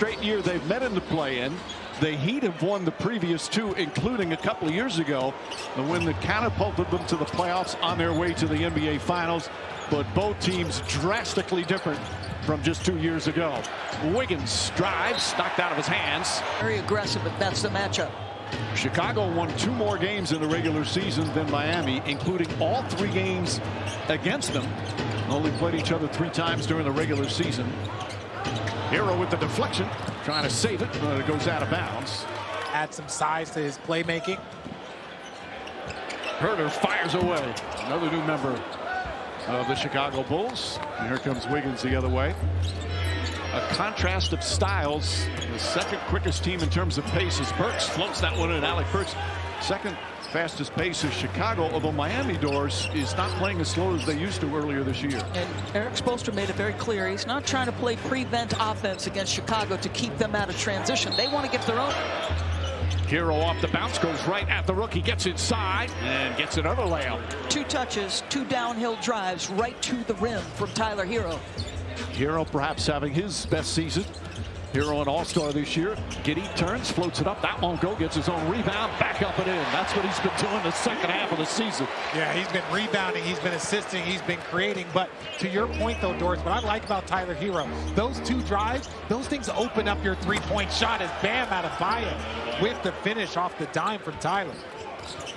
straight year they've met in the play-in. The Heat have won the previous two, including a couple of years ago, the win that catapulted them to the playoffs on their way to the NBA Finals. But both teams drastically different from just 2 years ago. Wiggins drives, knocked out of his hands. Very aggressive, if that's the matchup. Chicago won 2 more games in the regular season than Miami, including all 3 games against them. Only played each other 3 times during the regular season. Hero with the deflection, trying to save it, but it goes out of bounds. Add some size to his playmaking. Herter fires away. Another new member of the Chicago Bulls. And here comes Wiggins the other way. A contrast of styles. The second quickest team in terms of pace is Burks. Floats that one in. Alec Burks. Second fastest pace is Chicago, although Miami Doors is not playing as slow as they used to earlier this year. And Eric Spoelstra made it very clear he's not trying to play prevent offense against Chicago to keep them out of transition. They want to get their own. Hero off the bounce, goes right at the rookie, gets inside and gets another layup. 2 touches, 2 downhill drives right to the rim from Tyler Hero. Hero perhaps having his best season. Hero an all-star this year. Giddey turns, floats it up. That won't go. Gets his own rebound. Back up and in. That's what he's been doing the second half of the season. Yeah, he's been rebounding. He's been assisting. He's been creating. But to your point, though, Doris, what I like about Tyler Hero, those 2 drives, those things open up your 3-point shot as Bam Adebayo with the finish off the dime from Tyler.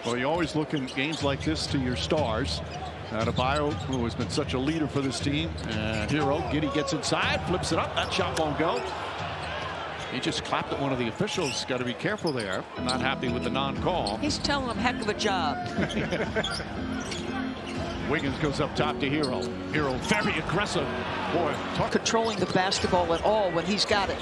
Well, you always look in games like this to your stars. Adebayo, who has been such a leader for this team. Hero, Giddey gets inside, flips it up. That shot won't go. He just clapped at one of the officials. Got to be careful there. Not happy with the non-call. He's telling him heck of a job. Wiggins goes up top to Hero. Hero very aggressive. Boy, Controlling the basketball at all when he's got it.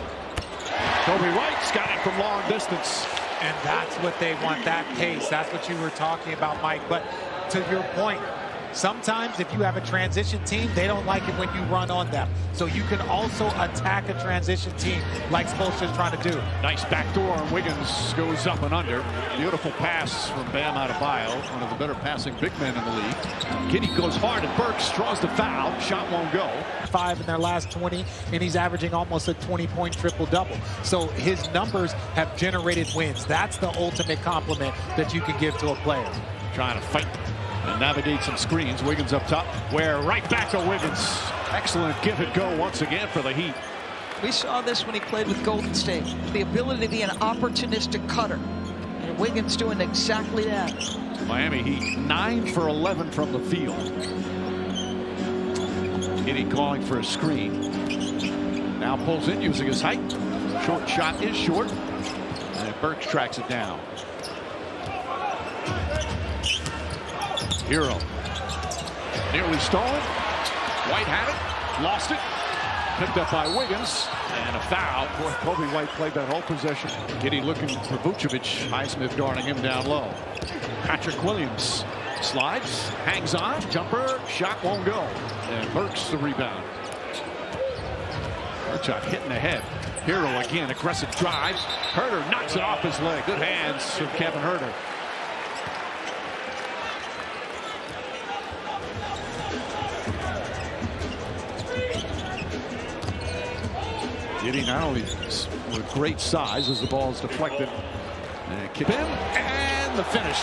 Kobe White's got it from long distance. And that's what they want, that pace. That's what you were talking about, Mike. But to your point, sometimes if you have a transition team, they don't like it when you run on them. So you can also attack a transition team like Spoelstra's trying to do. Nice backdoor, and Wiggins goes up and under. Beautiful pass from Bam Adebayo, one of the better passing big men in the league. Giddey goes hard, and Burks draws the foul. Shot won't go. 5 in their last 20, and he's averaging almost a 20-point triple-double. So his numbers have generated wins. That's the ultimate compliment that you can give to a player. Trying to fight and navigate some screens. Wiggins up top. Where right back to Wiggins. Excellent give and go once again for the Heat. We saw this when he played with Golden State. The ability to be an opportunistic cutter. And Wiggins doing exactly that. Miami Heat 9 for 11 from the field. Giddey calling for a screen. Now pulls in using his height. Short shot is short. And Burks tracks it down. Hero. Nearly stolen. White had it. Lost it. Picked up by Wiggins. And a foul. Boy, Kobe White played that whole possession. Giddey looking for Vucevic. Highsmith guarding him down low. Patrick Williams slides. Hangs on. Jumper. Shot won't go. And Burks the rebound. Burchak hitting the head. Hero again. Aggressive drives. Herter knocks it off his leg. Good hands from Kevin Herter. Giddey not only with great size as the ball is deflected. And kick in, and the finish.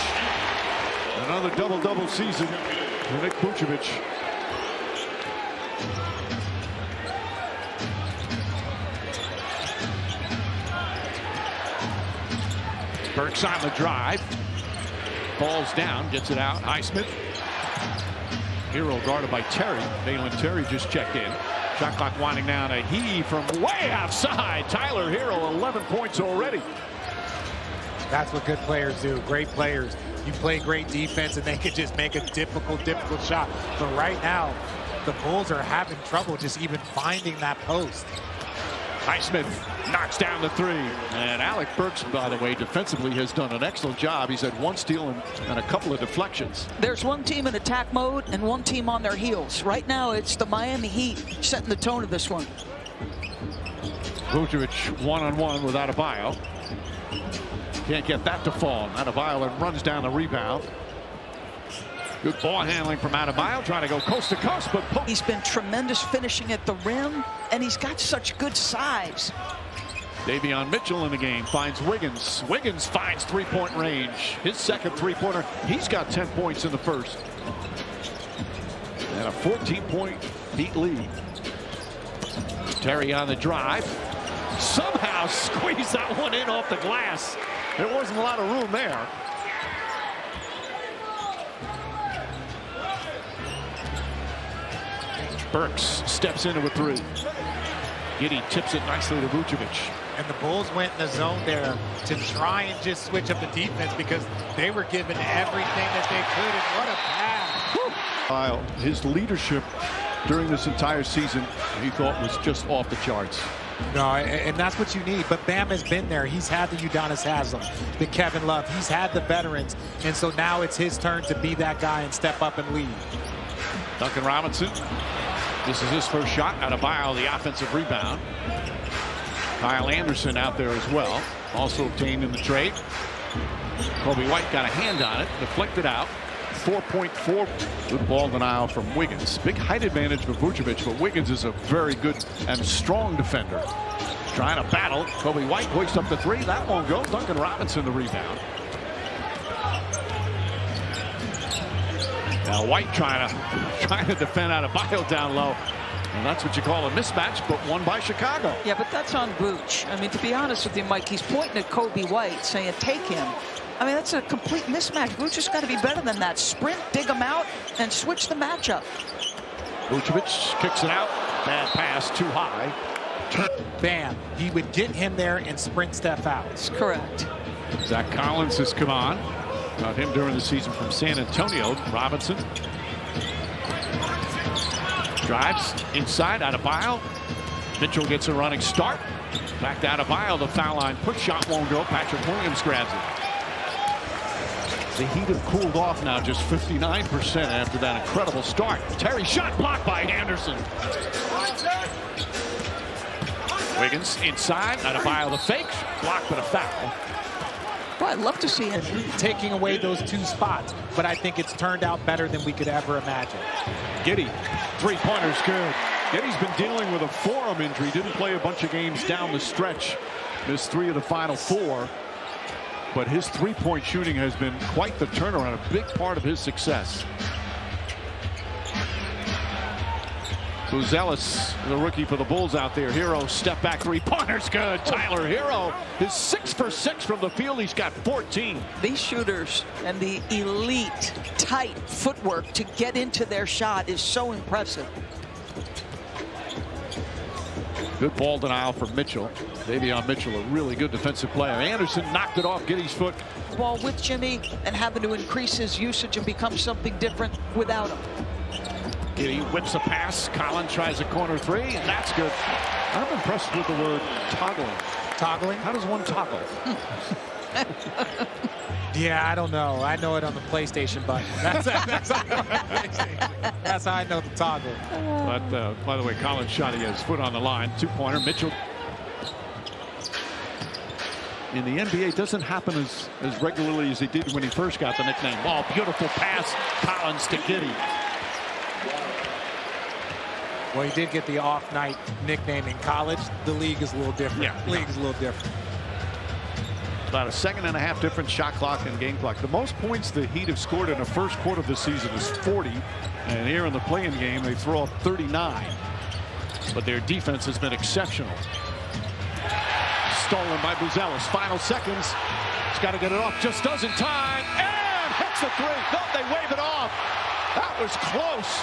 Another double-double season for Nick Vucevic. Burks on the drive. Falls down, gets it out. Highsmith. Hero guarded by Terry. Dalen Terry just checked in. Shot clock winding down. A he from way outside. Tyler Hero, 11 points already. That's what good players do. Great players. You play great defense, and they can just make a difficult shot. But right now, the Bulls are having trouble just even finding that post. Highsmith knocks down the 3. And Alec Burks, by the way, defensively has done an excellent job. He's had 1 steal and a couple of deflections. There's one team in attack mode and one team on their heels. Right now, it's the Miami Heat setting the tone of this one. Vucevic one-on-one with Adebayo. Can't get that to fall. Adebayo runs down the rebound. Good ball handling from Adebayo, trying to go coast to coast, but he's been tremendous finishing at the rim, and he's got such good size. Davion Mitchell in the game finds Wiggins. Wiggins finds three-point range. His second three-pointer. He's got 10 points in the first. And a 14-point Heat lead. Terry on the drive. Somehow squeezed that one in off the glass. There wasn't a lot of room there. Burks steps into a three. Giddey tips it nicely to Vucevic. And the Bulls went in the zone there to try and just switch up the defense because they were given everything that they could. And what a pass. His leadership during this entire season, he thought was just off the charts. No, and that's what you need. But Bam has been there. He's had the Udonis Haslem, the Kevin Love. He's had the veterans. And so now it's his turn to be that guy and step up and lead. Duncan Robinson. This is his first shot. Adebayo, the offensive rebound. Kyle Anderson out there as well. Also obtained in the trade. Kobe White got a hand on it. Deflected out. 4.4. Good ball denial from Wiggins. Big height advantage for Vucevic, but Wiggins is a very good and strong defender. Trying to battle. Kobe White hoists up the three. That won't go. Duncan Robinson the rebound. Now White trying to defend Adebayo down low. And that's what you call a mismatch, but won by Chicago. Yeah, but that's on Vooch. I mean, to be honest with you, Mike, he's pointing at Kobe White saying, take him. I mean, that's a complete mismatch. Vooch has got to be better than that. Sprint, dig him out, and switch the matchup. Vucevic kicks it out. Bad pass, too high. Bam. He would get him there and sprint Steph out. That's correct. Zach Collins has come on. Got him during the season from San Antonio. Robinson drives inside. Adebayo. Mitchell gets a running start. Back to Adebayo. The foul line push shot won't go. Patrick Williams grabs it. The Heat have cooled off now, just 59% after that incredible start. Terry shot blocked by Anderson. Wiggins inside. Adebayo the fake. Blocked, but a foul. Well, I'd love to see him taking away those two spots, but I think it's turned out better than we could ever imagine. Giddey, three-pointer's good. Giddey's been dealing with a forearm injury. Didn't play a bunch of games down the stretch. Missed 3 of the final 4. But his three-point shooting has been quite the turnaround, a big part of his success. Buzelis, the rookie for the Bulls out there. Hero, step back three-pointer's good. Tyler Hero is 6 for 6 from the field. He's got 14. these shooters and the elite, tight footwork to get into their shot is so impressive. Good ball denial from Mitchell. Davion Mitchell, a really good defensive player. Anderson knocked it off Giddey's foot. Ball with Jimmy and having to increase his usage and become something different without him. Giddey whips a pass. Collins tries a corner three, and that's good. I'm impressed with the word toggling. Toggling? How does one toggle? Yeah, I don't know. I know it on the PlayStation button. That's how I know the toggle. But by the way, Collins shot. He has his foot on the line. Two-pointer. Mitchell. In the NBA, doesn't happen as regularly as he did when he first got the nickname. Oh, beautiful pass. Collins to Giddey. Well, he did get the off-night nickname in college. The league is a little different. Yeah. The league is a little different. About a 2.5 different shot clock and game clock. The most points the Heat have scored in the first quarter of the season is 40. And here in the play-in game, they throw up 39. But their defense has been exceptional. Stolen by Buzelis. Final seconds. He's got to get it off. Just does in time. And hits the three. No, they wave it off. That was close.